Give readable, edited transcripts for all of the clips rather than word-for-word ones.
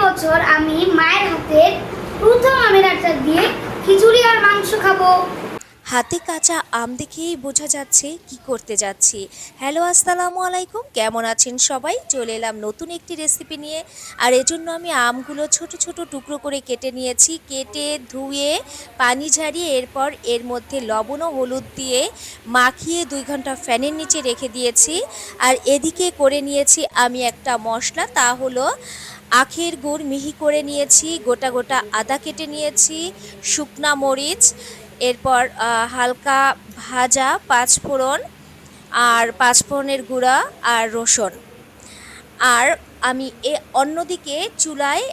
বছর আমি মায়ের হাতের প্রথম আমের আচার দিয়ে খিচুড়ি আর মাংস খাবো। হাতে কাঁচা আম দেখেই বোঝা যাচ্ছে কি করতে যাচ্ছি। হ্যালো, আসসালামু আলাইকুম, কেমন আছেন সবাই? চলে এলাম নতুন একটি রেসিপি নিয়ে। আর এজন্য আমি আমগুলো ছোট ছোট টুকরো করে কেটে নিয়েছি। কেটে ধুয়ে পানি ঝারিয়ে এরপর এর মধ্যে লবণ ও হলুদ দিয়ে মাখিয়ে 2 ঘন্টা ফ্যানের নিচে রেখে দিয়েছি। আর এদিকে করে নিয়েছি আমি একটা মশলা, তা হলো আখের গুড় মিহি করে নিয়েছি, গোটা গোটা আদা কেটে নিয়েছি, শুকনা মরিচ, এরপর হালকা ভাজা পাঁচফোড়ন আর পাঁচফোড়নের গুঁড়া আর রসুন। আর আমি অন্যদিকে চুলায়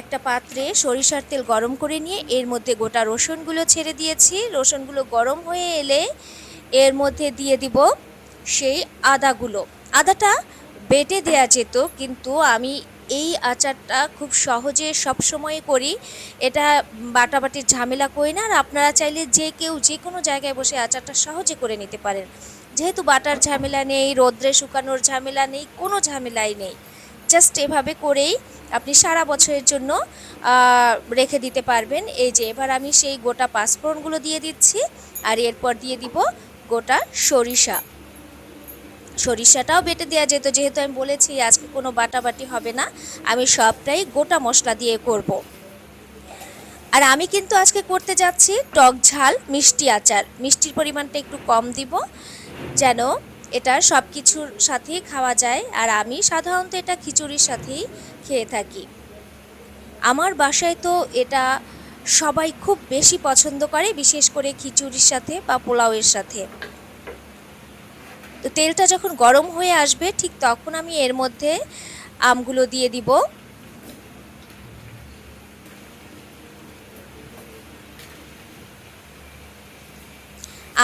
একটা পাত্রে সরিষার তেল গরম করে নিয়ে এর মধ্যে গোটা রসুনগুলো ছেড়ে দিয়েছি। রসুনগুলো গরম হয়ে এলে এর মধ্যে দিয়ে দিব সেই আদাগুলো। আদাটা বেটে দেয়া যেত, কিন্তু আমি এই আচারটা খুব সহজে সবসময় করি। এটা বাটাবাটির ঝামেলা করি না। আর আপনারা চাইলে যে কেউ যে কোনো জায়গায় বসে আচারটা সহজে করে নিতে পারেন। যেহেতু বাটার ঝামেলা নেই, রোদ্রে শুকানোর ঝামেলা নেই, কোনো ঝামেলাই নেই। জাস্ট এভাবে করেই আপনি সারা বছরের জন্য রেখে দিতে পারবেন। এই যে এবার আমি সেই গোটা পাঁচফোড়নগুলো দিয়ে দিচ্ছি, আর এরপর দিয়ে দিব গোটা সরিষা। সরিষাটাও বেটে দেওয়া যেত, যেহেতু আমি বলেছি আজকে কোনো বাটাবাটি হবে না, আমি সবটাই গোটা মশলা দিয়ে করব। আর আমি কিন্তু আজকে করতে যাচ্ছি টক ঝাল মিষ্টি আচার। মিষ্টির পরিমাণটা একটু কম দিব, যেন এটা সব কিছুর সাথেই খাওয়া যায়। আর আমি সাধারণত এটা খিচুড়ির সাথেই খেয়ে থাকি। আমার বাসায় তো এটা সবাই খুব বেশি পছন্দ করে, বিশেষ করে খিচুড়ির সাথে বা পোলাওয়ের সাথে। তো তেলটা যখন গরম হয়ে আসবে ঠিক তখন আমি এর মধ্যে আমগুলো দিয়ে দিব।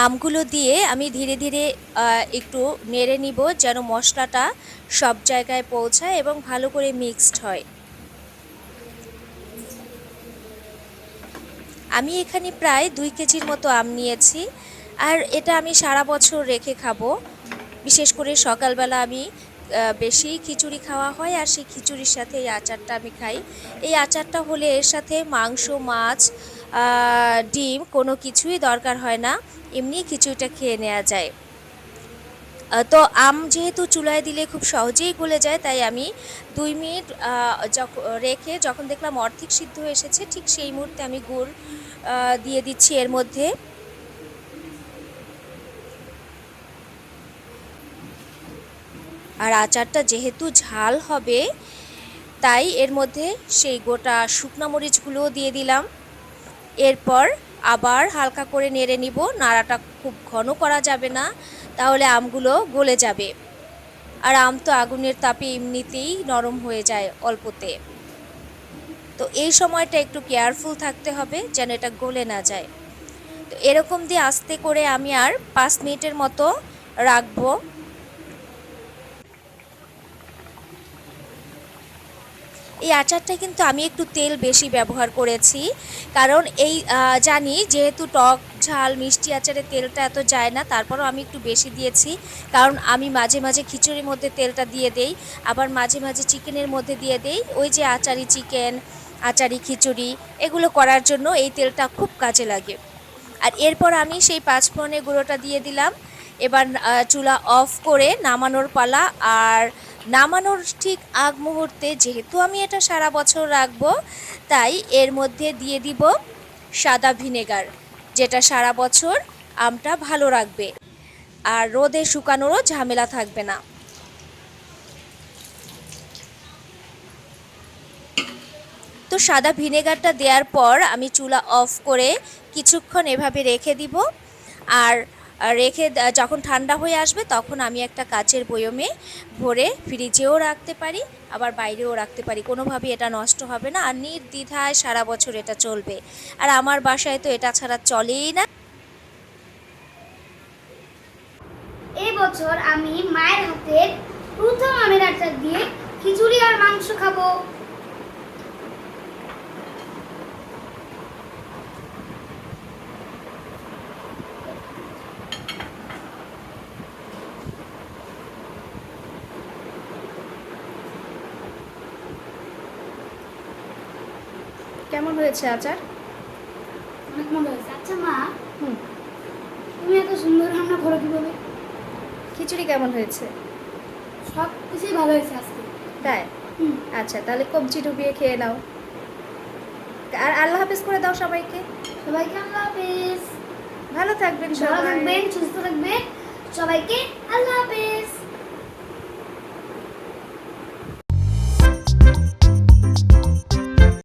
আমগুলো দিয়ে আমি ধীরে ধীরে একটু নেড়ে নিব, যেন মশলাটা সব জায়গায় পৌঁছায় এবং ভালো করে মিক্সড হয়। আমি এখানে প্রায় 2 কেজির মতো আম নিয়েছি, আর এটা আমি সারা বছর রেখে খাবো। বিশেষ করে সকালবেলা আমি বেশি খিচুড়ি খাওয়া হয়, আর সেই খিচুড়ির সাথে এই আচারটা আমি খাই। এই আচারটা হলে এর সাথে মাংস, মাছ, ডিম কোনো কিছুই দরকার হয় না, এমনি খিচুড়িটা খেয়ে নেওয়া যায়। তো আম যেহেতু চুলায় দিলে খুব সহজেই গলে যায়, তাই আমি 2 মিনিট রেখে যখন দেখলাম অর্ধেক সিদ্ধ হয়ে এসেছে, ঠিক সেই মুহূর্তে আমি গুড় দিয়ে দিচ্ছি এর মধ্যে। আর আচারটা যেহেতু ঝাল হবে, তাই এর মধ্যে সেই গোটা শুকনো মরিচগুলোও দিয়ে দিলাম। এরপর আবার হালকা করে নেড়ে নিব। নাড়াটা খুব ঘন করা যাবে না, তাহলে আমগুলো গলে যাবে। আর আম তো আগুনের তাপে এমনিতেই নরম হয়ে যায় অল্পতে। তো এই সময়টা একটু কেয়ারফুল থাকতে হবে যেন এটা গলে না যায়। তো এরকম দিয়ে আস্তে করে আমি আর 5 মিনিটের মতো রাখবো। এই আচারটা কিন্তু আমি একটু তেল বেশি ব্যবহার করেছি, কারণ এই জানি যেহেতু টক ঝাল মিষ্টি আচারে তেলটা এত যায় না, তারপরও আমি একটু বেশি দিয়েছি। কারণ আমি মাঝে মাঝে খিচুড়ির মধ্যে তেলটা দিয়ে দেই, আবার মাঝে মাঝে চিকেনের মধ্যে দিয়ে দেই। ওই যে আচারি চিকেন, আচারি খিচুড়ি, এগুলো করার জন্য এই তেলটা খুব কাজে লাগে। আর এরপর আমি সেই পাঁচফোড়নের গুঁড়োটা দিয়ে দিলাম। এবার চুলা অফ করে নামানোর পালা। আর নামানোর ঠিক আগ মুহূর্তে, যেহেতু আমি এটা সারা বছর রাখবো, তাই এর মধ্যে দিয়ে দিব সাদা ভিনেগার, যেটা সারা বছর আমটা ভালো রাখবে আর রোদে শুকানোরও ঝামেলা থাকবে না। তো সাদা ভিনেগারটা দেওয়ার পর আমি চুলা অফ করে কিছুক্ষণ এভাবে রেখে দিব। আর রেখে যখন ঠান্ডা হয়ে আসবে তখন আমি একটা কাচের বয়মে ভরে ফ্রিজেও রাখতে পারি, আবার বাইরেও রাখতে পারি। কোনোভাবেই এটা নষ্ট হবে না, আর নির্দ্বিধায় সারা বছর এটা চলবে। আর আমার বাসায় তো এটা ছাড়া চলেই না। এই বছর আমি মায়ের হাতের প্রথম আমের আচার দিয়ে খিচুড়ি আর মাংস খাবো। কেমন হয়েছে আচার? অনেক মজা হয়েছে। আচ্ছা মা, হুম। তুমি এত সুন্দর রান্না করো কিভাবে? খিচুড়ি কেমন হয়েছে? সব কিছুই ভালো হয়েছে আজকে। তাই? হুম। আচ্ছা, তাহলে কবজি ডুবিয়ে খেয়ে নাও। আর আল্লাহ হাফেজ করে দাও সবাইকে। সবাইকে আল্লাহ হাফেজ। ভালো থাকবেন ভালো সবাই। থাকবেন, সুস্থ থাকবেন। সবাইকে আল্লাহ